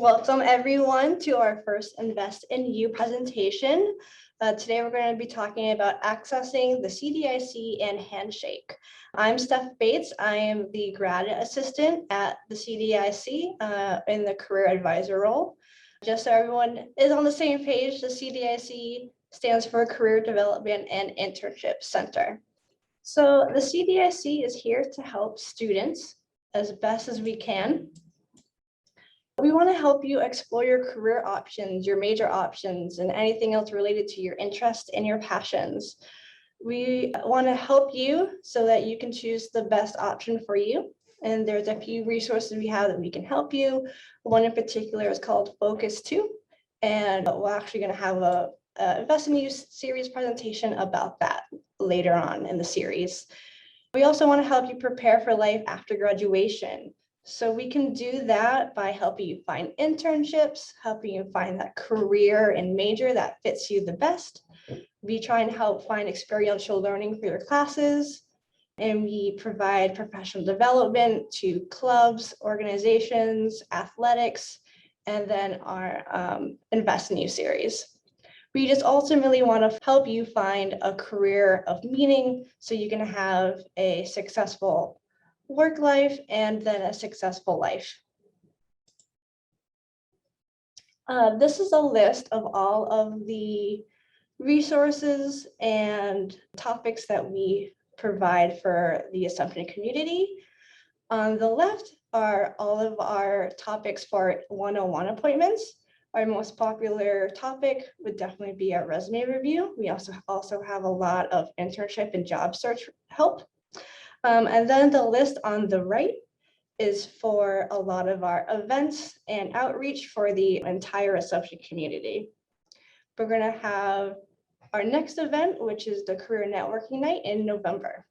Welcome everyone to our first Invest in You presentation. Today we're going to be talking about accessing the CDIC and Handshake. I'm Steph Bates. I am the grad assistant at the CDIC in the career advisor role. Just so everyone is on the same page, the CDIC stands for Career Development and Internship Center. So the CDIC is here to help students as best as we can. We want to help you explore your career options, your major options, and anything else related to your interest and your passions. We want to help you so that you can choose the best option for you. And there's a few resources we have that we can help you. One in particular is called Focus 2. And we're actually going to have a Invest in You series presentation about that later on in the series. We also want to help you prepare for life after graduation. So we can do that by helping you find internships, helping you find that career and major that fits you the best. We try and help find experiential learning for your classes, and we provide professional development to clubs, organizations, athletics, and then our Invest in You series. We just ultimately want to help you find a career of meaning so you can have a successful work life and then a successful life. This is a list of all of the resources and topics that we provide for the Assumption community. On the left are all of our topics for one-on-one appointments. Our most popular topic would definitely be our resume review. We also have a lot of internship and job search help. And then the list on the right is for a lot of our events and outreach for the entire Assumption community. We're going to have our next event, which is the Career Networking Night in November.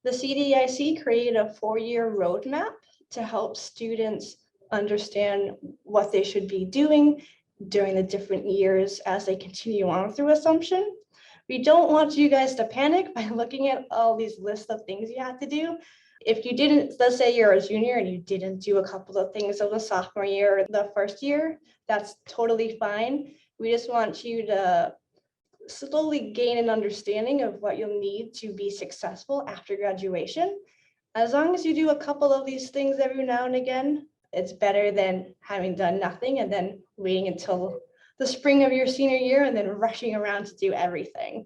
The CDIC created a 4-year roadmap to help students understand what they should be doing during the different years as they continue on through Assumption. We don't want you guys to panic by looking at all these lists of things you have to do. If you didn't, let's say you're a junior and you didn't do a couple of things of the sophomore year or the first year, that's totally fine. We just want you to slowly gain an understanding of what you'll need to be successful after graduation. As long as you do a couple of these things every now and again, it's better than having done nothing and then waiting until the spring of your senior year and then rushing around to do everything.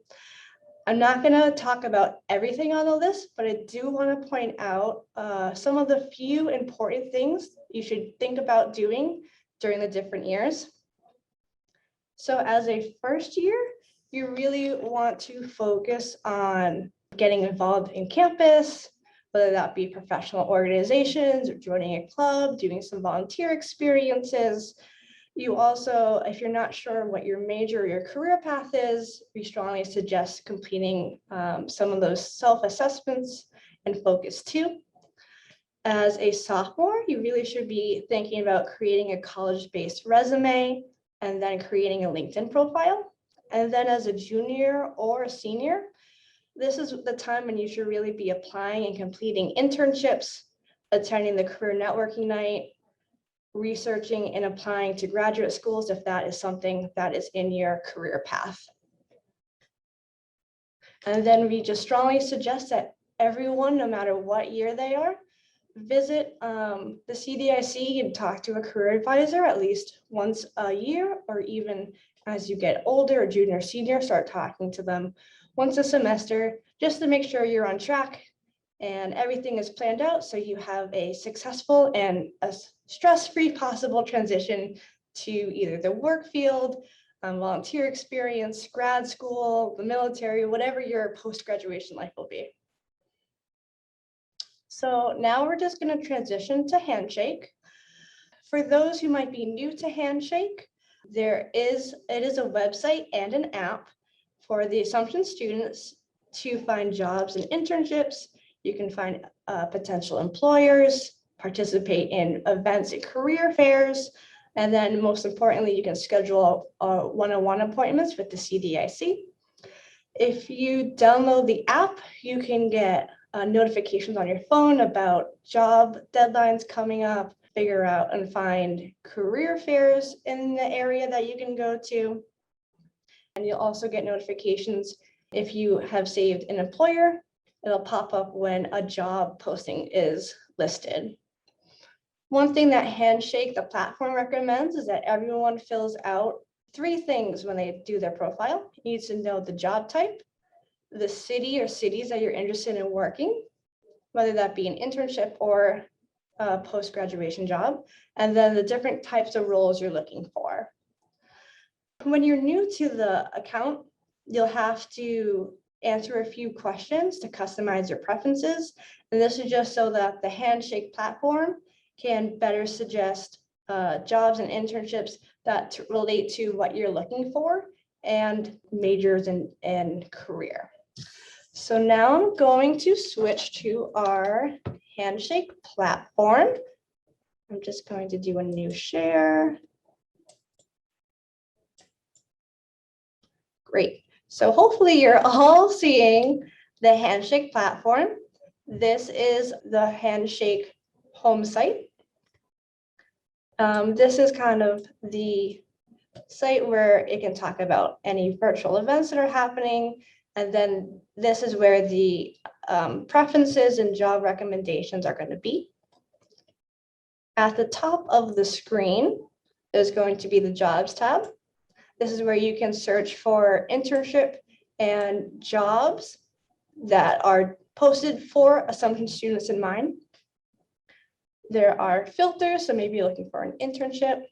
I'm not going to talk about everything on the list, but I do want to point out some of the few important things you should think about doing during the different years. So as a first year, you really want to focus on getting involved in campus, whether that be professional organizations or joining a club, doing some volunteer experiences. You also, if you're not sure what your major or your career path is, we strongly suggest completing some of those self-assessments and Focus 2. As a sophomore, you really should be thinking about creating a college-based resume and then creating a LinkedIn profile. And then as a junior or a senior, this is the time when you should really be applying and completing internships, attending the Career Networking Night, researching and applying to graduate schools if that is something that is in your career path. And then we just strongly suggest that everyone, no matter what year they are, visit the CDIC and talk to a career advisor at least once a year, or even as you get older, junior, senior, start talking to them once a semester, just to make sure you're on track and everything is planned out so you have a successful and a stress-free possible transition to either the work field, volunteer experience, grad school, the military, whatever your post-graduation life will be. So now we're just going to transition to Handshake. For those who might be new to Handshake, it is a website and an app for the Assumption students to find jobs and internships. You can find potential employers, participate in events and career fairs, and then most importantly, you can schedule one-on-one appointments with the CDIC. If you download the app, you can get notifications on your phone about job deadlines coming up, figure out and find career fairs in the area that you can go to. And you'll also get notifications if you have saved an employer. It'll pop up when a job posting is listed. One thing that Handshake, the platform, recommends is that everyone fills out 3 things when they do their profile. You need to know the job type, the city or cities that you're interested in working, whether that be an internship or a post-graduation job, and then the different types of roles you're looking for. When you're new to the account, you'll have to answer a few questions to customize your preferences. And this is just so that the Handshake platform can better suggest jobs and internships that relate to what you're looking for and majors and career. So now I'm going to switch to our Handshake platform. I'm just going to do a new share. Great. So hopefully you're all seeing the Handshake platform. This is the Handshake home site. This is kind of the site where it can talk about any virtual events that are happening. And then this is where the preferences and job recommendations are going to be. At the top of the screen is going to be the Jobs tab. This is where you can search for internship and jobs that are posted for Assumption students in mind. There are filters, so maybe you're looking for an internship,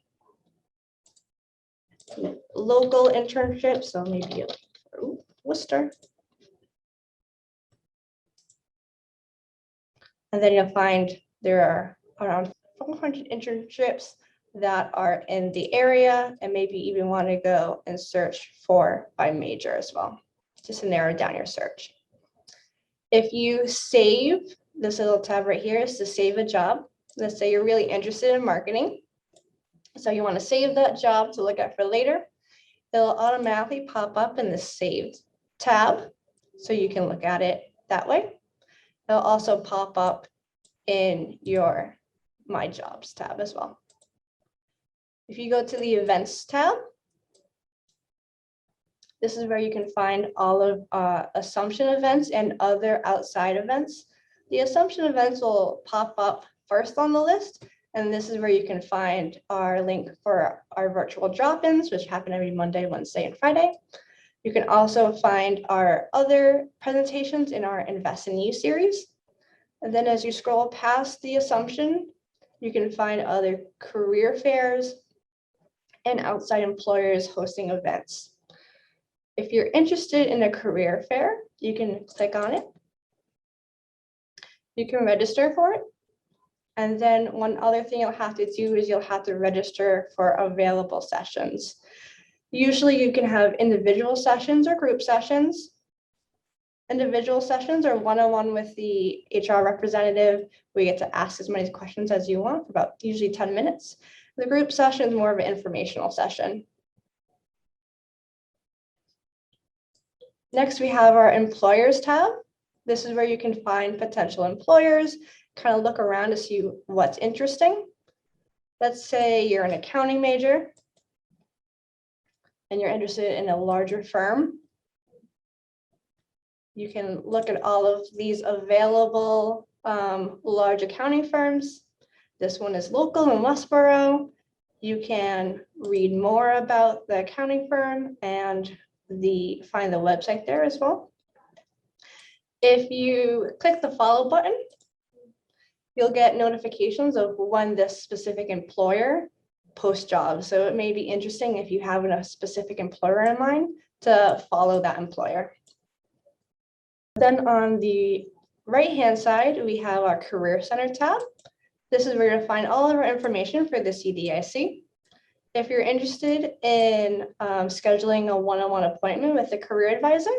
local internship, so maybe you're looking for Worcester. And then you'll find there are around 400 internships that are in the area, and maybe even want to go and search for by major as well, just to narrow down your search. If you save, this little tab right here is to save a job. Let's say you're really interested in marketing. So you want to save that job to look at for later. It'll automatically pop up in the saved tab, so you can look at it that way. It'll also pop up in your My Jobs tab as well. If you go to the Events tab, this is where you can find all of Assumption events and other outside events. The Assumption events will pop up first on the list, and this is where you can find our link for our virtual drop-ins, which happen every Monday, Wednesday, and Friday. You can also find our other presentations in our Invest in You series. And then as you scroll past the Assumption, you can find other career fairs and outside employers hosting events. If you're interested in a career fair, you can click on it. You can register for it. And then one other thing you'll have to do is you'll have to register for available sessions. Usually you can have individual sessions or group sessions. Individual sessions are one-on-one with the HR representative. We get to ask as many questions as you want for about usually 10 minutes. The group session is more of an informational session. Next, we have our Employers tab. This is where you can find potential employers, kind of look around to see what's interesting. Let's say you're an accounting major and you're interested in a larger firm. You can look at all of these available large accounting firms. This one is local in Westboro. You can read more about the accounting firm and find the website there as well. If you click the follow button, you'll get notifications of when this specific employer posts jobs. So it may be interesting if you have a specific employer in mind to follow that employer. Then on the right-hand side, we have our Career Center tab. This is where you'll find all of our information for the CDIC. If you're interested in scheduling a one-on-one appointment with a career advisor,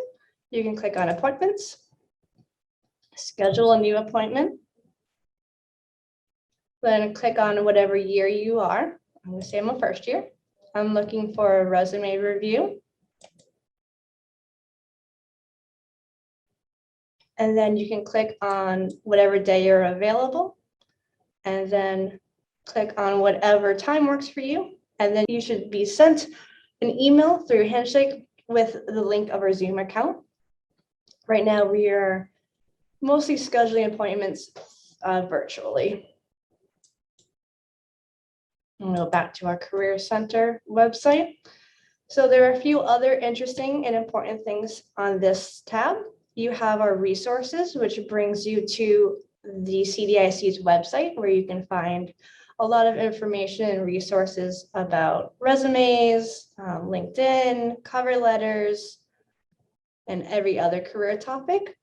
you can click on Appointments, schedule a new appointment, then click on whatever year you are. I'm going to say I'm a first year. I'm looking for a resume review. and then you can click on whatever day you're available, and then click on whatever time works for you. And then you should be sent an email through Handshake with the link of our Zoom account. Right now, we are mostly scheduling appointments virtually. And we'll go back to our Career Center website. So there are a few other interesting and important things on this tab. You have our resources, which brings you to the CDIC's website, where you can find a lot of information and resources about resumes, LinkedIn, cover letters, and every other career topic.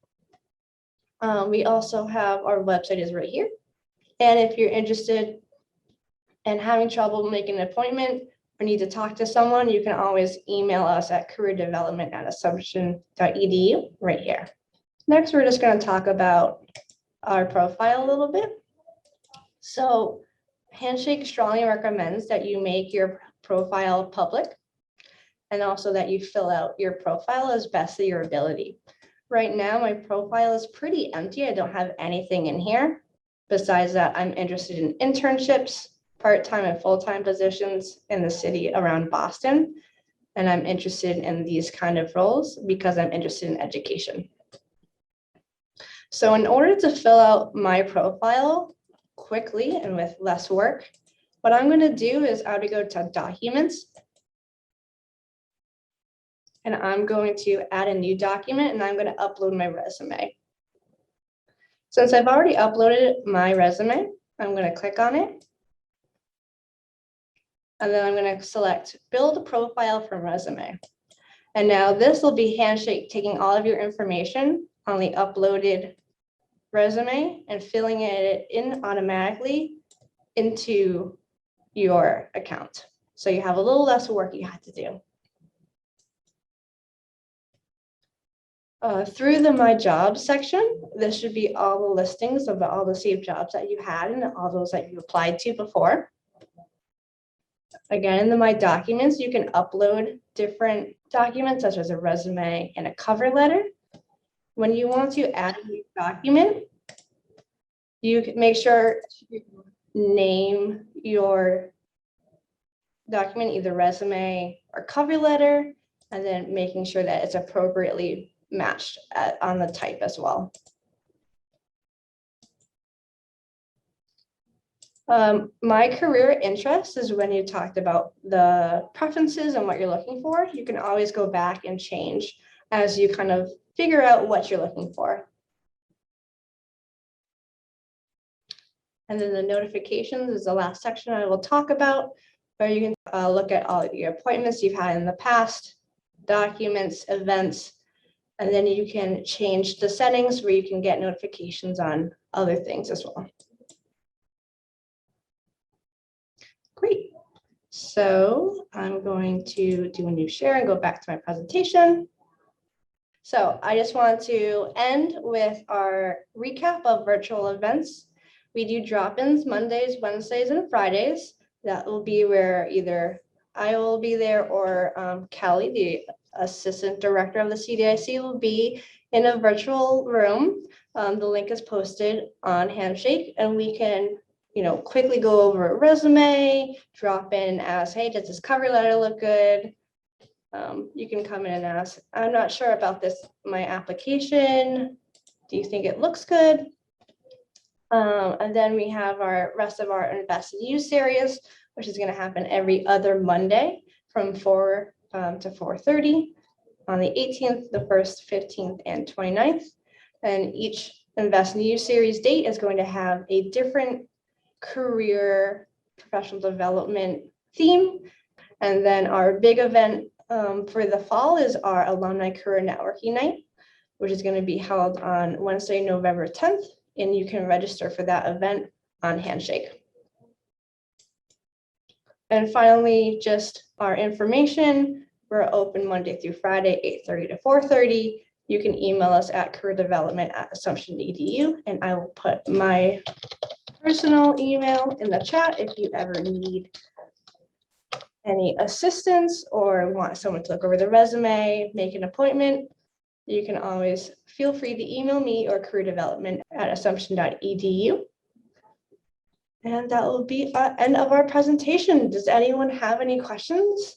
We also have our website is right here. And if you're interested in having trouble making an appointment or need to talk to someone, you can always email us at careerdevelopment@assumption.edu right here. Next, we're just going to talk about our profile a little bit. So Handshake strongly recommends that you make your profile public, and also that you fill out your profile as best of your ability. Right now, my profile is pretty empty. I don't have anything in here. Besides that, I'm interested in internships, part-time and full-time positions in the city around Boston. And I'm interested in these kind of roles because I'm interested in education. So in order to fill out my profile quickly and with less work, what I'm going to do is I'm going to go to Documents. And I'm going to add a new document, and I'm going to upload my resume. Since I've already uploaded my resume, I'm going to click on it. And then I'm going to select Build a Profile from Resume. And now this will be Handshake taking all of your information on the uploaded resume and filling it in automatically into your account. So you have a little less work you have to do. Through the My Jobs section, this should be all the listings of all the saved jobs that you had and all those that you applied to before. Again, in the My Documents, you can upload different documents such as a resume and a cover letter. When you want to add a new document, you can make sure to name your document, either resume or cover letter, and then making sure that it's appropriately matched on the type as well. My career interest is when you talked about the preferences and what you're looking for. You can always go back and change as you kind of figure out what you're looking for. And then the notifications is the last section I will talk about, where you can look at all of your appointments you've had in the past, documents, events, and then you can change the settings where you can get notifications on other things as well. Great. So I'm going to do a new share and go back to my presentation. So I just want to end with our recap of virtual events. We do drop-ins Mondays, Wednesdays, and Fridays. That will be where either I will be there or Kelly, the Assistant Director of the CDIC, will be in a virtual room. The link is posted on Handshake, and we can quickly go over a resume, drop in and ask, hey, does this cover letter look good? You can come in and ask, I'm not sure about my application. Do you think it looks good? And then we have our rest of our Invest in You series, which is going to happen every other Monday from 4 to 4:30 on the 18th, the 1st, 15th, and 29th. And each Invest in You series date is going to have a different career professional development theme. And then our big event for the fall is our Alumni Career Networking Night, which is going to be held on Wednesday, November 10th. And you can register for that event on Handshake. And finally, just our information. We're open Monday through Friday, 8:30 to 4:30. You can email us at careerdevelopment@assumption.edu, and I will put my personal email in the chat if you ever need any assistance or want someone to look over the resume, make an appointment. you can always feel free to email me or career development at assumption.edu. And that will be the end of our presentation. Does anyone have any questions?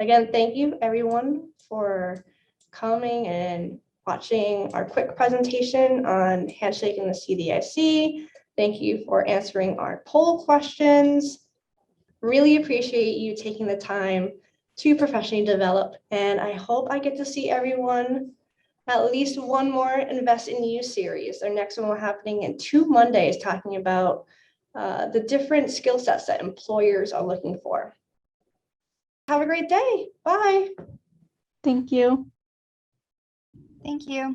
Again, thank you everyone for coming and watching our quick presentation on Handshake and the CDIC. Thank you for answering our poll questions. Really appreciate you taking the time to professionally develop, and I hope I get to see everyone at least one more Invest in You series. Our next one will be happening in 2 Mondays, talking about the different skill sets that employers are looking for. Have a great day. Bye. Thank you. Thank you.